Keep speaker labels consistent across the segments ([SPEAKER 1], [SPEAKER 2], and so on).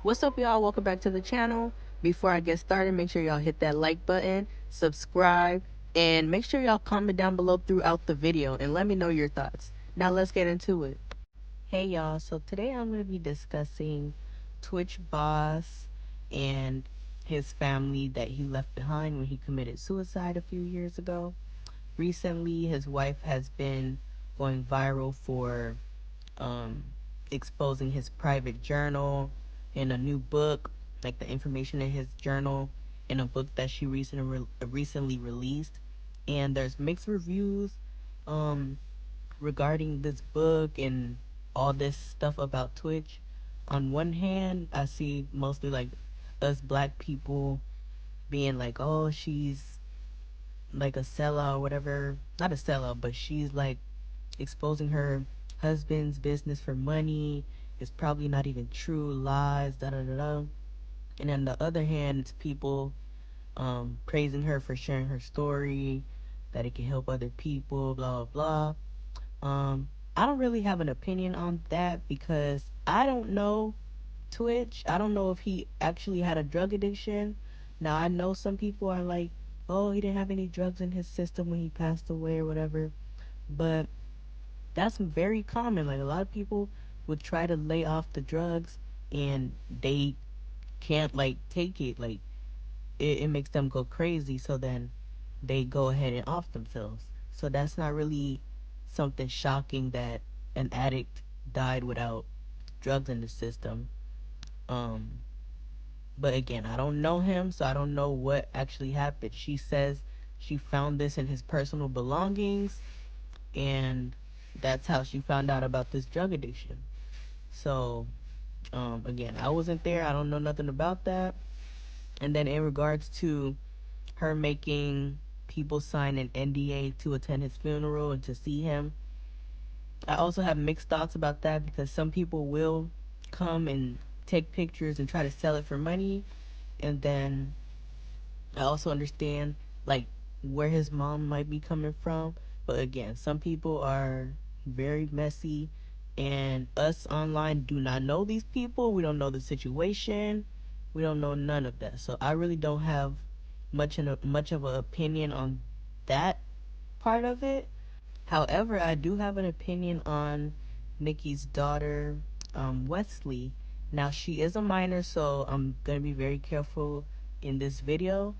[SPEAKER 1] What's up, y'all? Welcome back to the channel. Before I get started, make sure y'all hit that like button, subscribe, and make sure y'all comment down below throughout the video and let me know your thoughts. Now let's get into it. Hey y'all, so today I'm going to be discussing Twitch boss and his family that he left behind when he committed suicide a few years ago. Recently, his wife has been going viral for um, exposing his private journal in a new book, like the information in his journal in a book that she recently released. And there's mixed reviews um, regarding this book and all this stuff about Twitch. On one hand, I see mostly like us black people being like, oh, she's like a sellout or whatever. Not a sellout, but she's like exposing her husband's business for money. It's probably not even true, lies, da da da da. And on the other hand, it's people praising her for sharing her story, that it can help other people, blah blah blah. I don't really have an opinion on that because I don't know Twitch. I don't know if he actually had a drug addiction. Now I know some people are like, oh, he didn't have any drugs in his system when he passed away or whatever, but that's very common. Like a lot of people would try to lay off the drugs and they can't like take it. Like it makes them go crazy. So then they go ahead and off themselves. So that's not really something shocking that an addict died without drugs in the system. Um, but again, I don't know him, so I don't know what actually happened. She says she found this in his personal belongings, and that's how she found out about this drug addiction. So, again, I wasn't there. I don't know nothing about that. And then in regards to her making people sign an NDA to attend his funeral and to see him, I also have mixed thoughts about that because some people will come and take pictures and try to sell it for money. And then I also understand like where his mom might be coming from, but again, some people are very messy, and us online do not know these people. We don't know the situation. We don't know none of that. So I really don't have much of an opinion on that part of it. However, I do have an opinion on Nikki's daughter, Wesley. Now she is a minor, so I'm gonna be very careful in this video.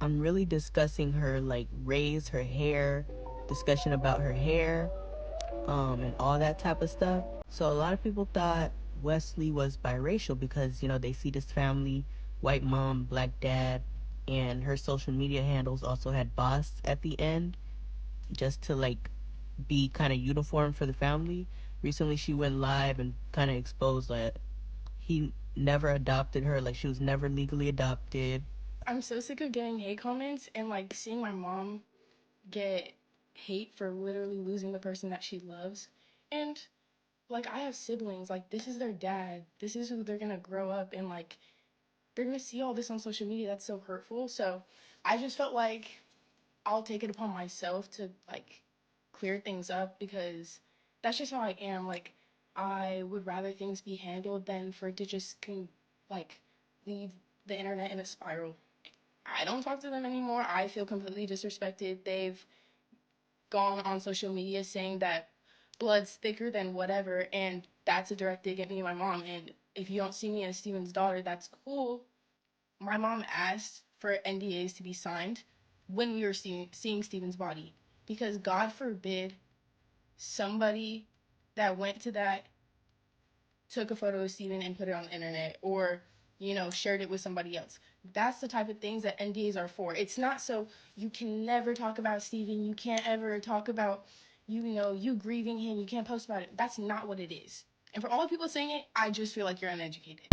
[SPEAKER 1] I'm really discussing her like raise, her hair, discussion about her hair, and all that type of stuff. So a lot of people thought Wesley was biracial because, you know, they see this family, white mom, black dad, and her social media handles also had boss at the end just to like be kind of uniform for the family. Recently she went live and kind of exposed that he never adopted her, like she was never legally adopted.
[SPEAKER 2] I'm so sick of getting hate comments and like seeing my mom get hate for literally losing the person that she loves. And like I have siblings, like this is their dad. This is who they're gonna grow up and like they're gonna see all this on social media that's so hurtful. So I just felt like I'll take it upon myself to like clear things up because that's just how I am. Like I would rather things be handled than for it to just like leave the internet in a spiral. I don't talk to them anymore. I feel completely disrespected. They've gone on social media saying that blood's thicker than whatever, and that's a direct dig at me and my mom. And if you don't see me as Steven's daughter, that's cool. My mom asked for NDAs to be signed when we were seeing Steven's body because God forbid somebody that went to that took a photo of Steven and put it on the internet or, you know, shared it with somebody else. That's the type of things that NDAs are for. It's not so you can never talk about Steven. You can't ever talk about, you know, you grieving him. You can't post about it. That's not what it is. And for all the people saying it, I just feel like you're uneducated.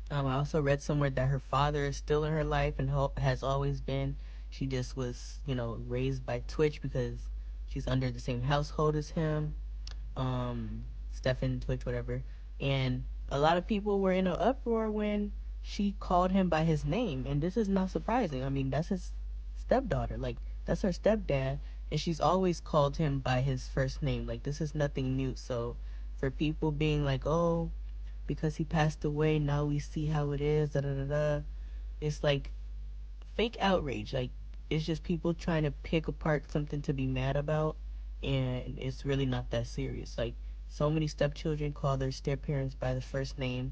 [SPEAKER 1] I also read somewhere that her father is still in her life and has always been. She just was, you know, raised by Twitch because she's under the same household as him. Stefan Twitch, whatever. And a lot of people were in an uproar when she called him by his name. And this is not surprising. I mean, that's his stepdaughter. Like, that's her stepdad. And she's always called him by his first name. Like, this is nothing new. So, for people being like, oh, because he passed away. Now we see how it is. Da da da da. It's like fake outrage. Like it's just people trying to pick apart something to be mad about, and it's really not that serious. Like so many stepchildren call their step parents by the first name,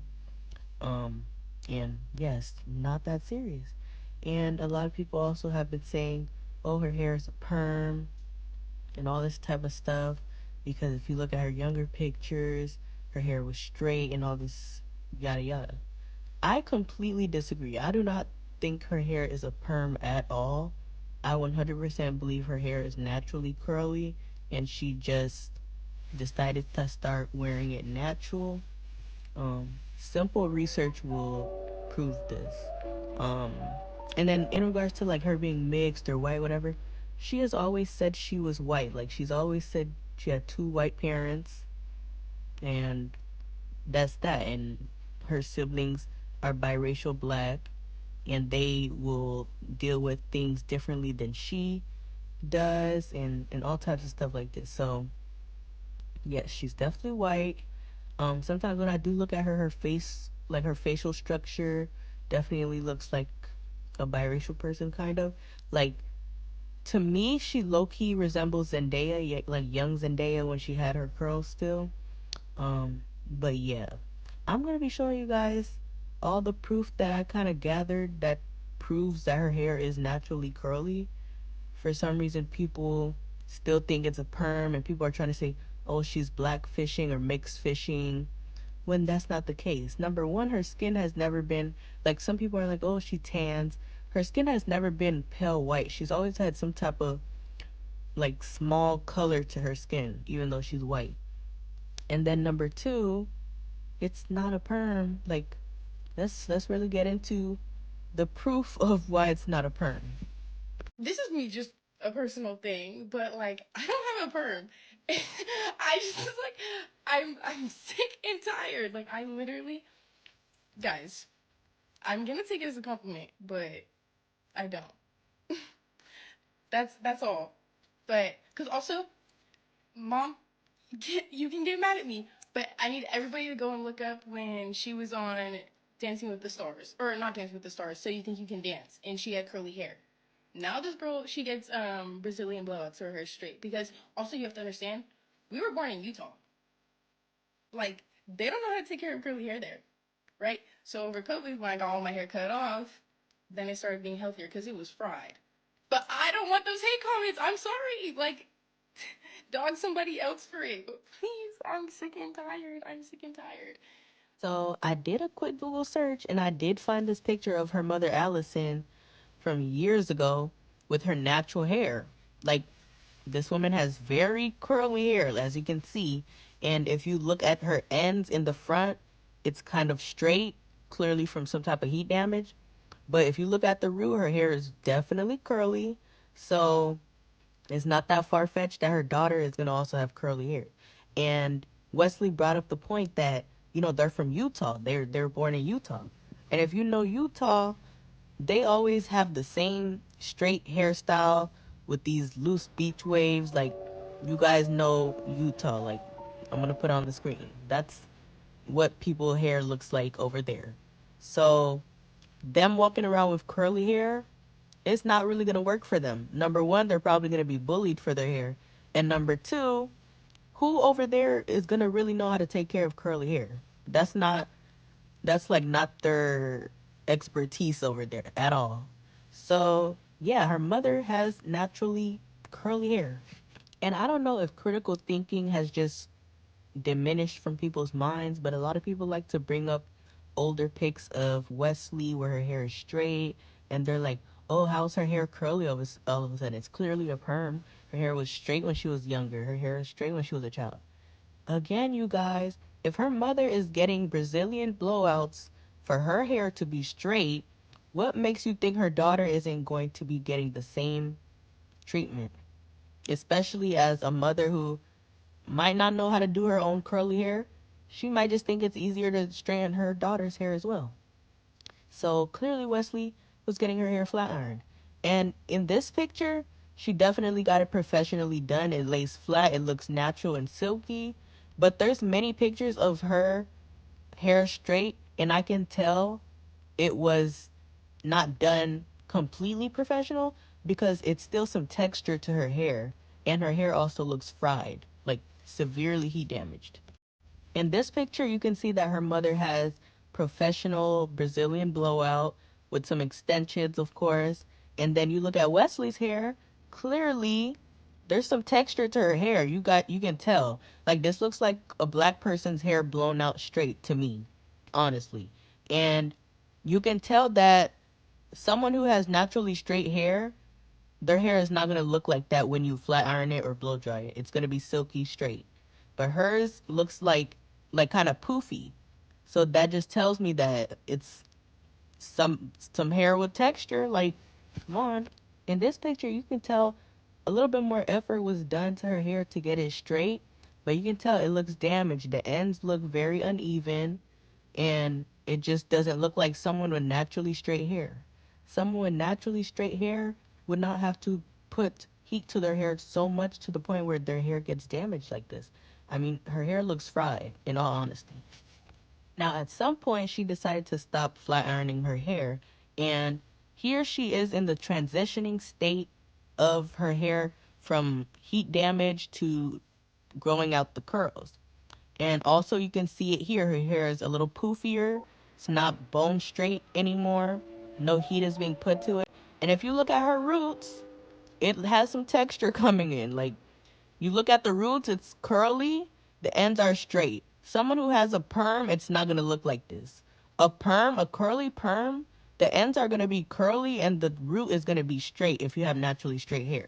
[SPEAKER 1] um, and yes, not that serious. And a lot of people also have been saying, "Oh, her hair is a perm," and all this type of stuff. Because if you look at her younger pictures, her hair was straight and all this yada yada. I completely disagree. I do not think her hair is a perm at all. I 100% believe her hair is naturally curly and she just decided to start wearing it natural. Simple research will prove this. Um, and then in regards to like her being mixed or white, whatever, she has always said she was white. Like she's always said she had two white parents, and that's that. And her siblings are biracial black, and they will deal with things differently than she does, and all types of stuff like this. So yes, she's definitely white. Sometimes when I do look at her, her face, like her facial structure, definitely looks like a biracial person, kind of. Like to me, she low key resembles Zendaya, like young Zendaya when she had her curls still. But yeah, I'm gonna be showing you guys all the proof that I kind of gathered that proves that her hair is naturally curly. For some reason, people still think it's a perm, and people are trying to say, "Oh, she's black fishing or mixed fishing," when that's not the case. Number one, her skin has never been like some people are like, "Oh, she tans." Her skin has never been pale white. She's always had some type of like small color to her skin, even though she's white. And then number two, it's not a perm. Like let's really get into the proof of why it's not a perm.
[SPEAKER 2] This is me just a personal thing, but like I don't have a perm. I just like I'm sick and tired. Like I literally guys, I'm gonna take it as a compliment, but I don't. That's all. But because also, mom, you can get mad at me, but I need everybody to go and look up when she was on Dancing with the Stars, or not Dancing with the Stars. So you think you can dance, and she had curly hair. Now this girl, she gets Brazilian blowouts or her hair straight. Because also you have to understand, we were born in Utah. Like they don't know how to take care of curly hair there, right? So over COVID, when I got all my hair cut off, then it started being healthier because it was fried. But I don't want those hate comments. I'm sorry. Like, dog somebody else for it. Please, I'm sick and tired. I'm sick and tired.
[SPEAKER 1] So I did a quick Google search and I did find this picture of her mother Allison from years ago with her natural hair. Like this woman has very curly hair, as you can see. And if you look at her ends in the front, it's kind of straight, clearly from some type of heat damage. But if you look at the root, her hair is definitely curly. So it's not that far fetched that her daughter is going to also have curly hair. And Wesley brought up the point that, they're from Utah. They're born in Utah. And if you know Utah, they always have the same straight hairstyle with these loose beach waves. Like you guys know Utah. Like I'm gonna put it on the screen. That's what people hair looks like over there. So them walking around with curly hair, it's not really gonna work for them. Number one, they're probably gonna be bullied for their hair. And number two, who over there is gonna really know how to take care of curly hair? That's like not their expertise over there at all. So yeah, her mother has naturally curly hair. And I don't know if critical thinking has just diminished from people's minds, but a lot of people like to bring up older pics of Wesley where her hair is straight, and they're like, "Oh, how's her hair curly all of a sudden? It's clearly a perm. Her hair was straight when she was younger. Her hair is straight when she was a child." Again, you guys, if her mother is getting Brazilian blowouts for her hair to be straight, what makes you think her daughter isn't going to be getting the same treatment? Especially as a mother who might not know how to do her own curly hair, she might just think it's easier to straighten her daughter's hair as well. So clearly, Wesley was getting her hair flat ironed. And in this picture, she definitely got it professionally done. It lays flat, it looks natural and silky. But there's many pictures of her hair straight, and I can tell it was not done completely professional because it's still some texture to her hair, and her hair also looks fried, like severely heat damaged. In this picture, you can see that her mother has professional Brazilian blowout with some extensions, of course. And then you look at Wesley's hair, clearly there's some texture to her hair. You can tell. Like this looks like a black person's hair blown out straight to me, honestly. And you can tell that someone who has naturally straight hair, their hair is not going to look like that when you flat iron it or blow dry it. It's going to be silky straight. But hers looks like kind of poofy. So that just tells me that it's some hair with texture. Like, come on. In this picture, you can tell a little bit more effort was done to her hair to get it straight, but you can tell it looks damaged. The ends look very uneven, and it just doesn't look like someone with naturally straight hair. Someone with naturally straight hair would not have to put heat to their hair so much to the point where their hair gets damaged like this. I mean, her hair looks fried, in all honesty. Now, at some point, she decided to stop flat ironing her hair, and here she is in the transitioning state of her hair from heat damage to growing out the curls. And also you can see it here. Her hair is a little poofier. It's not bone straight anymore. No heat is being put to it. And if you look at her roots, it has some texture coming in. Like you look at the roots, it's curly. The ends are straight. Someone who has a perm, it's not going to look like this. A curly perm, the ends are going to be curly and the root is going to be straight if you have naturally straight hair.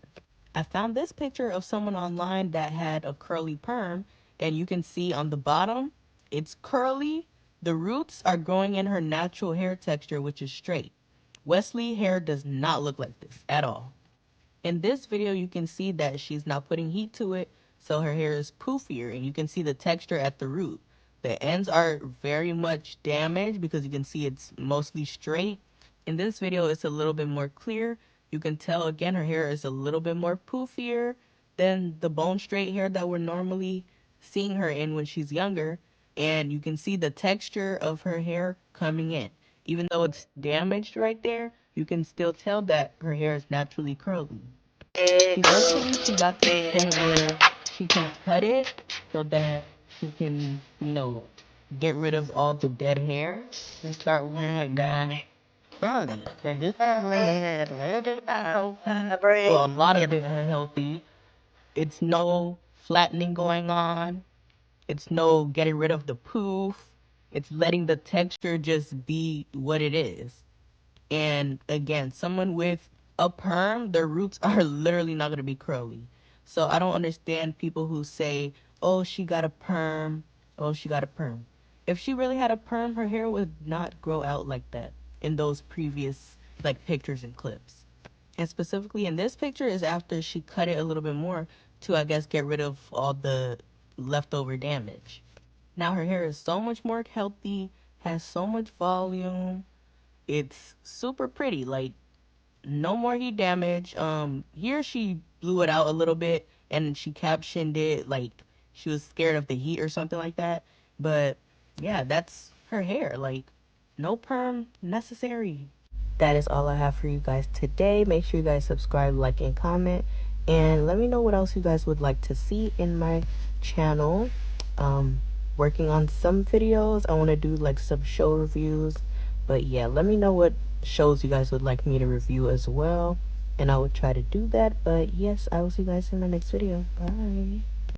[SPEAKER 1] I found this picture of someone online that had a curly perm, and you can see on the bottom, it's curly. The roots are growing in her natural hair texture, which is straight. Wesley hair does not look like this at all. In this video, you can see that she's not putting heat to it, so her hair is poofier, and you can see the texture at the root. The ends are very much damaged because you can see it's mostly straight. In this video, it's a little bit more clear. You can tell again her hair is a little bit more poofier than the bone straight hair that we're normally seeing her in when she's younger. And you can see the texture of her hair coming in. Even though it's damaged right there, you can still tell that her hair is naturally curly. Eventually, she got to the point where she can cut it so that she can, get rid of all the dead hair and start wearing it down. Well, a lot of it are healthy. It's no flattening going on. It's no getting rid of the poof. It's letting the texture just be what it is. And again, someone with a perm, their roots are literally not going to be curly. So I don't understand people who say, oh, she got a perm. Oh, she got a perm. If she really had a perm, her hair would not grow out like that in those previous like pictures and clips. And specifically in this picture is after she cut it a little bit more to, I guess, get rid of all the leftover damage. Now her hair is so much more healthy, has so much volume. It's super pretty. Like no more heat damage. Here she blew it out a little bit and she captioned it like she was scared of the heat or something like that. But yeah, that's her hair. Like no perm necessary. That is all I have for you guys today. Make sure you guys subscribe, like, and comment. And let me know what else you guys would like to see in my channel. Um, Working on some videos. I want to do like some show reviews. But yeah, let me know what shows you guys would like me to review as well. And I will try to do that. But yes, I will see you guys in the next video. Bye.